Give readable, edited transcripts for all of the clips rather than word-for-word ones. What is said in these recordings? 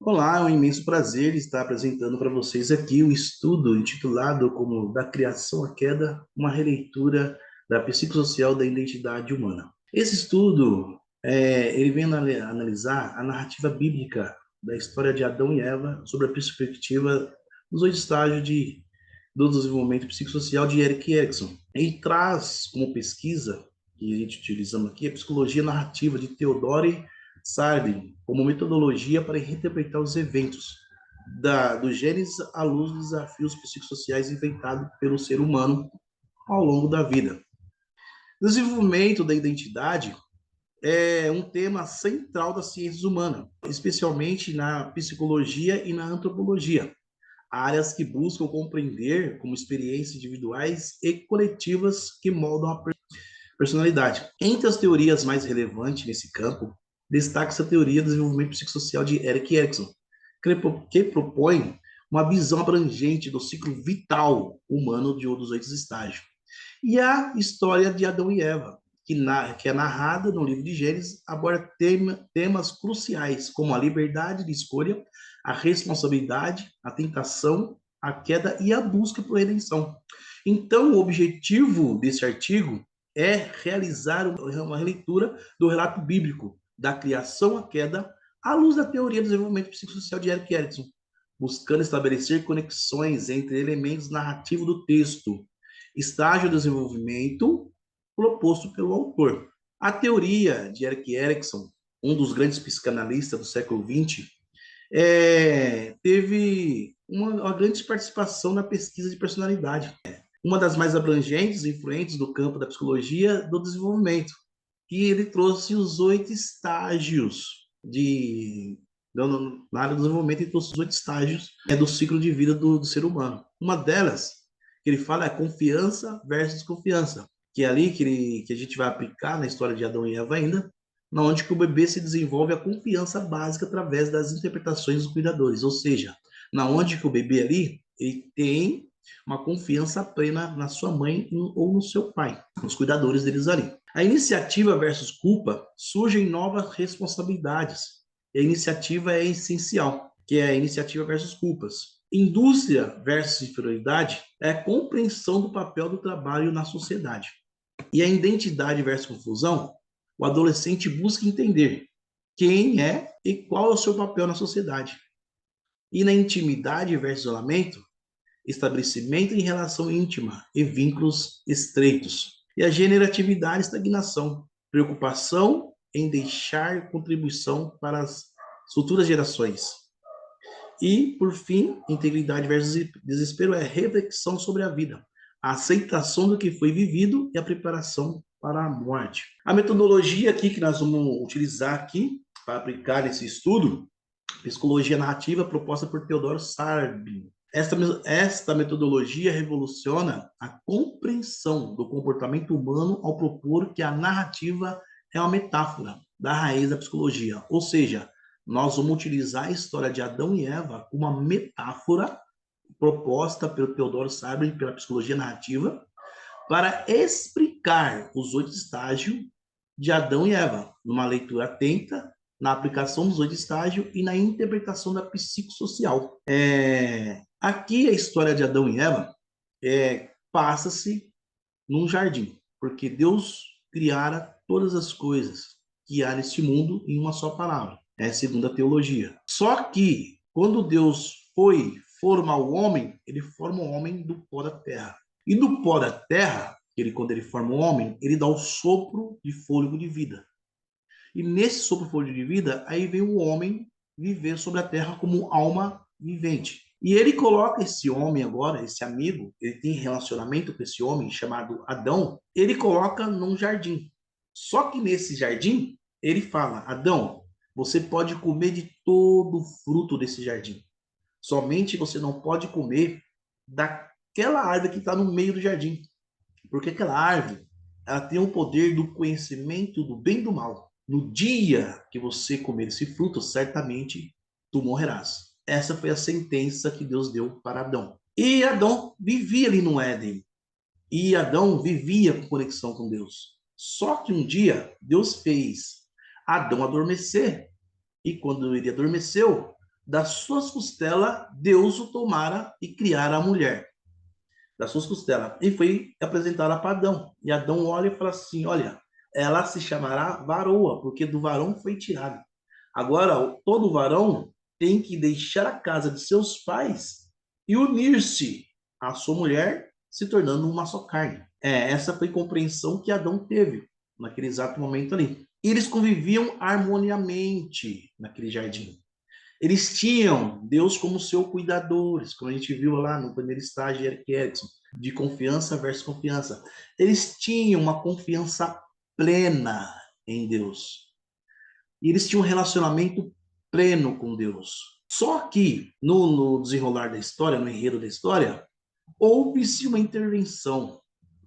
Olá, é um imenso prazer estar apresentando para vocês aqui o estudo intitulado como Da Criação à Queda, uma releitura da psicossocial da identidade humana. Esse estudo, ele vem analisar a narrativa bíblica da história de Adão e Eva sobre a perspectiva dos 8 estágios do desenvolvimento psicossocial de Erik Erikson. E traz como pesquisa, que a gente utilizamos aqui, a psicologia narrativa de Theodore Sardin como metodologia para reinterpretar os eventos do Gênesis à luz dos desafios psicossociais inventados pelo ser humano ao longo da vida. O desenvolvimento da identidade é um tema central das ciências humanas, especialmente na psicologia e na antropologia, áreas que buscam compreender como experiências individuais e coletivas que moldam a personalidade. Entre as teorias mais relevantes nesse campo, destaca-se a teoria do desenvolvimento psicossocial de Erik Erikson, que propõe uma visão abrangente do ciclo vital humano de um dos 8 estágios. E a história de Adão e Eva, que é narrada no livro de Gênesis, aborda temas cruciais, como a liberdade de escolha, a responsabilidade, a tentação, a queda e a busca por redenção. Então, o objetivo desse artigo é realizar uma releitura do relato bíblico da criação à queda à luz da teoria do desenvolvimento psicossocial de Erik Erikson, buscando estabelecer conexões entre elementos narrativos do texto, estágio de desenvolvimento proposto pelo autor. A teoria de Erik Erikson, um dos grandes psicanalistas do século XX, teve uma grande participação na pesquisa de personalidade, uma das mais abrangentes e influentes do campo da psicologia do desenvolvimento, que ele trouxe os 8 estágios na área do desenvolvimento, ele trouxe os 8 estágios do ciclo de vida do ser humano. Uma delas, que ele fala, é confiança versus confiança, que é ali que a gente vai aplicar na história de Adão e Eva ainda, na onde que o bebê se desenvolve a confiança básica através das interpretações dos cuidadores, ou seja, na onde que o bebê ali, ele tem uma confiança plena na sua mãe ou no seu pai, nos cuidadores deles ali. A iniciativa versus culpa surgem novas responsabilidades. E a iniciativa é essencial, que é a iniciativa versus culpas. Indústria versus inferioridade é a compreensão do papel do trabalho na sociedade. E a identidade versus confusão, o adolescente busca entender quem é e qual é o seu papel na sociedade. E na intimidade versus isolamento, estabelecimento em relação íntima e vínculos estreitos. E a generatividade e estagnação, preocupação em deixar contribuição para as futuras gerações. E, por fim, integridade versus desespero é reflexão sobre a vida, a aceitação do que foi vivido e a preparação para a morte. A metodologia aqui que nós vamos utilizar aqui para aplicar esse estudo, psicologia narrativa proposta por Theodore Sardin. Esta metodologia revoluciona a compreensão do comportamento humano ao propor que a narrativa é uma metáfora da raiz da psicologia, ou seja, nós vamos utilizar a história de Adão e Eva como uma metáfora proposta pelo Theodore Sardin pela psicologia narrativa para explicar os 8 estágios de Adão e Eva, numa leitura atenta, na aplicação dos 8 estágios e na interpretação da psicossocial. Aqui a história de Adão e Eva passa-se num jardim, porque Deus criara todas as coisas que há neste mundo em uma só palavra, segundo a teologia. Só que quando Deus foi formar o homem, ele forma o homem do pó da terra. E do pó da terra, quando ele forma o homem, ele dá o sopro de fôlego de vida. E nesse sopro de fôlego de vida, aí vem o homem viver sobre a terra como alma vivente. E ele coloca esse homem agora, esse amigo, ele tem relacionamento com esse homem chamado Adão, ele coloca num jardim. Só que nesse jardim, ele fala, Adão, você pode comer de todo o fruto desse jardim. Somente você não pode comer daquela árvore que está no meio do jardim. Porque aquela árvore, ela tem o poder do conhecimento do bem e do mal. No dia que você comer esse fruto, certamente tu morrerás. Essa foi a sentença que Deus deu para Adão. E Adão vivia ali no Éden. E Adão vivia com conexão com Deus. Só que um dia, Deus fez Adão adormecer. E quando ele adormeceu, das suas costelas, Deus o tomara e criara a mulher. Das suas costelas. E foi apresentada para Adão. E Adão olha e fala assim: olha, ela se chamará varoa, porque do varão foi tirado. Agora, todo varão tem que deixar a casa de seus pais e unir-se à sua mulher, se tornando uma só carne. Essa foi a compreensão que Adão teve naquele exato momento ali. E eles conviviam harmoniamente naquele jardim. Eles tinham Deus como seu cuidadores, como a gente viu lá no primeiro estágio de Eric Erickson, de confiança versus confiança. Eles tinham uma confiança plena em Deus. E eles tinham um relacionamento pleno com Deus. Só que, no desenrolar da história, no enredo da história, houve-se uma intervenção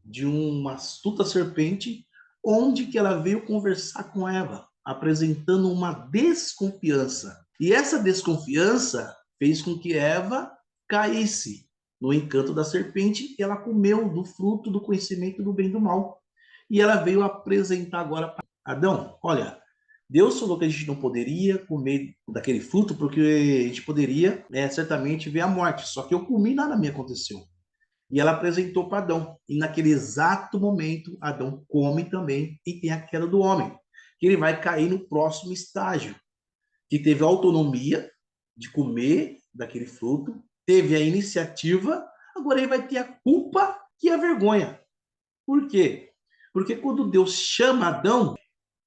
de uma astuta serpente, onde que ela veio conversar com Eva, apresentando uma desconfiança. E essa desconfiança fez com que Eva caísse no encanto da serpente e ela comeu do fruto do conhecimento do bem e do mal. E ela veio apresentar agora para Adão: olha, Deus falou que a gente não poderia comer daquele fruto porque a gente poderia certamente ver a morte. Só que eu comi e nada me aconteceu. E ela apresentou para Adão. E naquele exato momento, Adão come também e tem a queda do homem. Que ele vai cair no próximo estágio. Que teve a autonomia de comer daquele fruto, teve a iniciativa, agora ele vai ter a culpa e a vergonha. Por quê? Porque quando Deus chama Adão,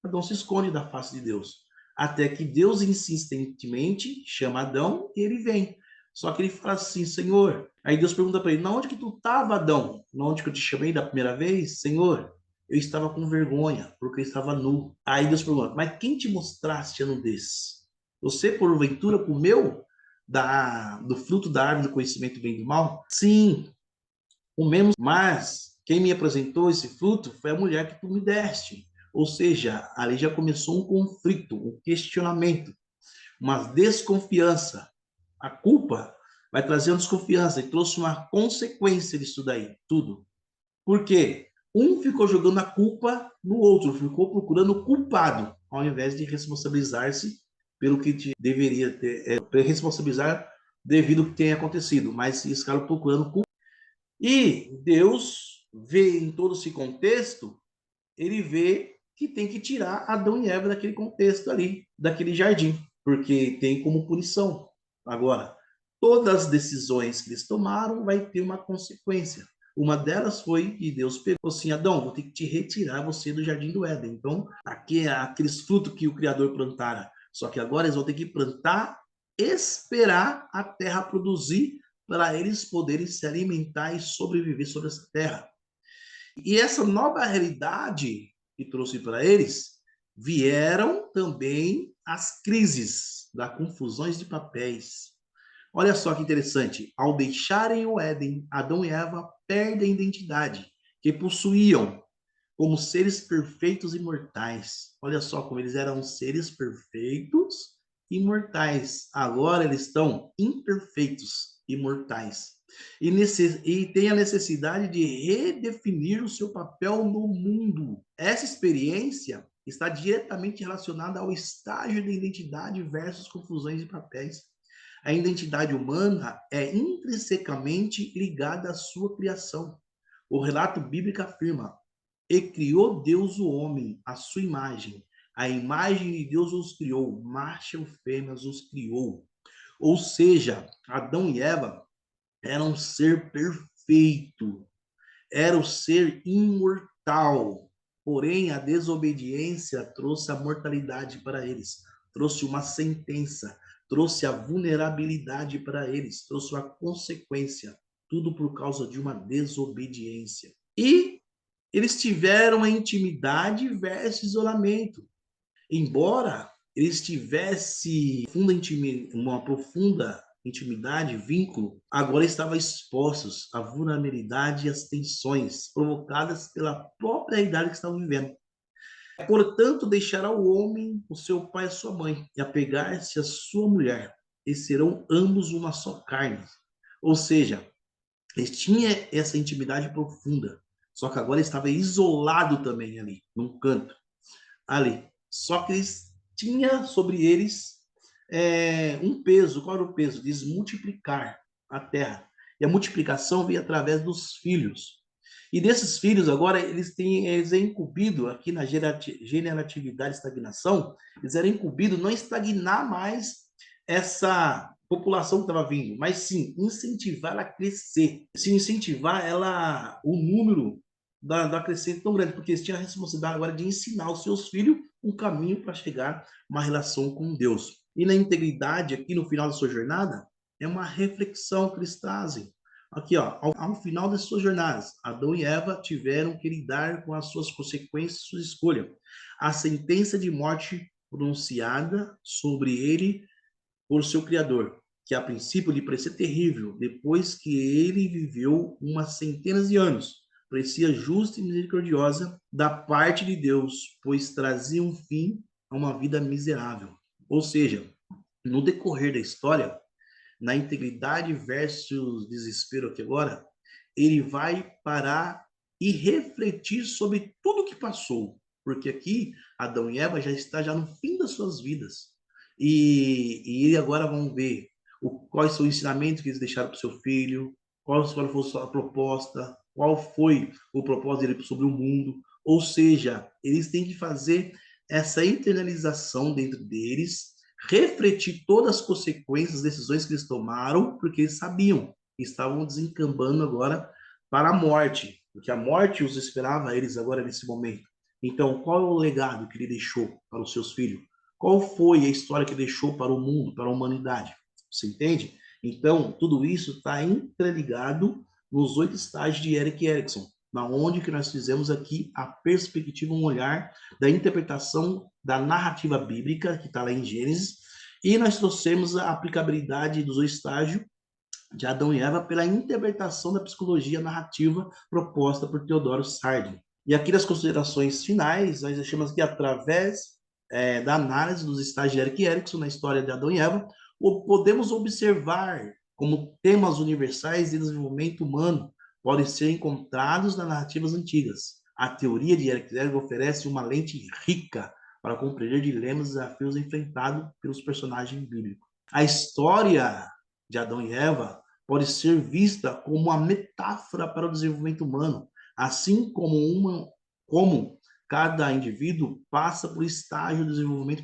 Adão se esconde da face de Deus. Até que Deus insistentemente chama Adão e ele vem. Só que ele fala assim: Senhor. Aí Deus pergunta para ele: na onde que tu estava, Adão? Na onde que eu te chamei da primeira vez? Senhor, eu estava com vergonha, porque eu estava nu. Aí Deus pergunta: mas quem te mostraste a nudez? Você, porventura, comeu do fruto da árvore do conhecimento do bem e do mal? Sim, comemos, mas quem me apresentou esse fruto foi a mulher que tu me deste. Ou seja, ali já começou um conflito, um questionamento, uma desconfiança. A culpa vai trazer uma desconfiança e trouxe uma consequência disso daí, tudo. Por quê? Um ficou jogando a culpa no outro, ficou procurando o culpado, ao invés de responsabilizar-se pelo que deveria ter, responsabilizar devido ao que tem acontecido, mas eles ficaram procurando culpa. E Deus vê em todo esse contexto, ele vê que tem que tirar Adão e Eva daquele contexto ali, daquele jardim, porque tem como punição. Agora, todas as decisões que eles tomaram vai ter uma consequência. Uma delas foi que Deus pegou assim: Adão, vou ter que te retirar você do jardim do Éden. Então, aqui é aqueles frutos que o Criador plantara. Só que agora eles vão ter que plantar, esperar a terra produzir para eles poderem se alimentar e sobreviver sobre essa terra. E essa nova realidade que trouxe para eles, vieram também as crises, das confusões de papéis. Olha só que interessante, ao deixarem o Éden, Adão e Eva perdem a identidade que possuíam como seres perfeitos e mortais. Olha só como eles eram seres perfeitos e mortais. Agora eles estão imperfeitos e mortais. E tem a necessidade de redefinir o seu papel no mundo. Essa experiência está diretamente relacionada ao estágio da identidade versus confusões de papéis. A identidade humana é intrinsecamente ligada à sua criação. O relato bíblico afirma: e criou Deus o homem, à sua imagem. A imagem de Deus os criou, macho e fêmeas os criou. Ou seja, Adão e Eva eram um ser perfeito, era o ser imortal. Porém, a desobediência trouxe a mortalidade para eles, trouxe uma sentença, trouxe a vulnerabilidade para eles, trouxe uma consequência, tudo por causa de uma desobediência. E eles tiveram a intimidade versus isolamento. Embora eles tivessem uma profunda intimidade, vínculo, agora estavam expostos à vulnerabilidade e às tensões provocadas pela própria idade que estavam vivendo. Portanto, deixará o homem o seu pai e a sua mãe, e apegar-se à sua mulher, e serão ambos uma só carne. Ou seja, eles tinham essa intimidade profunda, só que agora estava isolado também ali, num canto, ali. Só que eles tinha sobre eles um peso. Qual era o peso? Desmultiplicar a terra. E a multiplicação vem através dos filhos. E desses filhos, agora, eles é incumbido, aqui na generatividade e estagnação, eles eram incumbidos não estagnar mais essa população que estava vindo, mas sim incentivar ela a crescer, se incentivar ela, o número da crescente tão grande, porque eles tinham a responsabilidade agora de ensinar os seus filhos um caminho para chegar a uma relação com Deus. E na integridade, aqui no final da sua jornada, é uma reflexão que eles trazem. Aqui, ó, ao final das suas jornadas, Adão e Eva tiveram que lidar com as suas consequências, sua escolha. A sentença de morte pronunciada sobre ele por seu Criador, que a princípio lhe parecia terrível, depois que ele viveu umas centenas de anos, parecia justa e misericordiosa da parte de Deus, pois trazia um fim a uma vida miserável. Ou seja, no decorrer da história, na integridade versus desespero aqui agora, ele vai parar e refletir sobre tudo que passou, porque aqui Adão e Eva já está já no fim das suas vidas e ele agora vão ver quais são os ensinamentos que eles deixaram para o seu filho, qual foi a sua proposta, qual foi o propósito dele sobre o mundo, ou seja, eles têm que fazer essa internalização dentro deles, refletir todas as consequências, decisões que eles tomaram, porque eles sabiam que estavam desencambando agora para a morte, porque a morte os esperava eles agora nesse momento. Então, qual é o legado que ele deixou para os seus filhos? Qual foi a história que deixou para o mundo, para a humanidade? Você entende? Então, tudo isso está interligado nos 8 estágios de Erik Erikson, na onde que nós fizemos aqui a perspectiva, um olhar da interpretação da narrativa bíblica, que está lá em Gênesis, e nós trouxemos a aplicabilidade dos 8 estágios de Adão e Eva pela interpretação da psicologia narrativa proposta por Theodore Sardin. E aqui nas considerações finais, nós achamos que através da análise dos estágios de Erik Erikson na história de Adão e Eva, podemos observar como temas universais de desenvolvimento humano podem ser encontrados nas narrativas antigas. A teoria de Erik Erikson oferece uma lente rica para compreender dilemas e desafios enfrentados pelos personagens bíblicos. A história de Adão e Eva pode ser vista como uma metáfora para o desenvolvimento humano, assim como cada indivíduo passa por estágio do desenvolvimento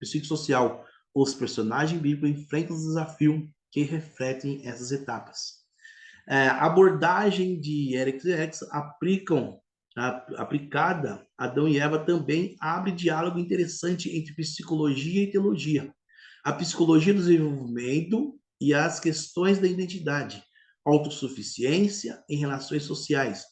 psicossocial. Os personagens bíblicos enfrentam os desafios que refletem essas etapas. A abordagem de Erik Erikson aplicada a Adão e Eva também abre diálogo interessante entre psicologia e teologia. A psicologia do desenvolvimento e as questões da identidade, autossuficiência em relações sociais,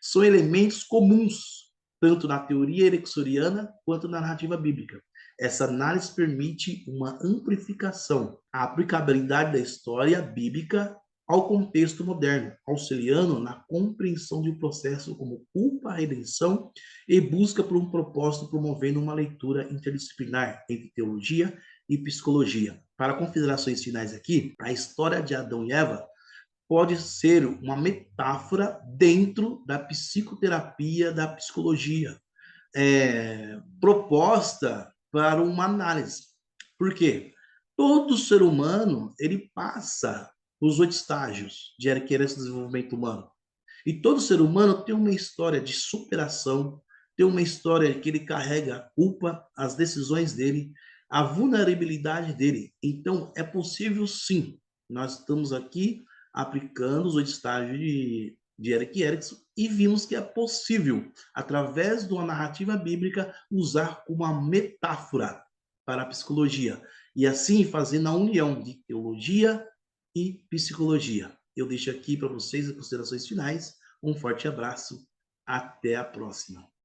são elementos comuns, tanto na teoria ericksoniana quanto na narrativa bíblica. Essa análise permite uma amplificação, a aplicabilidade da história bíblica ao contexto moderno, auxiliando na compreensão de um processo como culpa, redenção e busca por um propósito, promovendo uma leitura interdisciplinar entre teologia e psicologia. Para considerações finais aqui, a história de Adão e Eva pode ser uma metáfora dentro da psicoterapia, da psicologia, proposta para uma análise. Por quê? Todo ser humano, ele passa os 8 estágios de adquirência e desenvolvimento humano. E todo ser humano tem uma história de superação, tem uma história que ele carrega a culpa, as decisões dele, a vulnerabilidade dele. Então, é possível sim. Nós estamos aqui aplicando os 8 estágios de Erik Erikson e vimos que é possível, através de uma narrativa bíblica, usar como uma metáfora para a psicologia. E assim fazendo a união de teologia e psicologia. Eu deixo aqui para vocês as considerações finais. Um forte abraço. Até a próxima.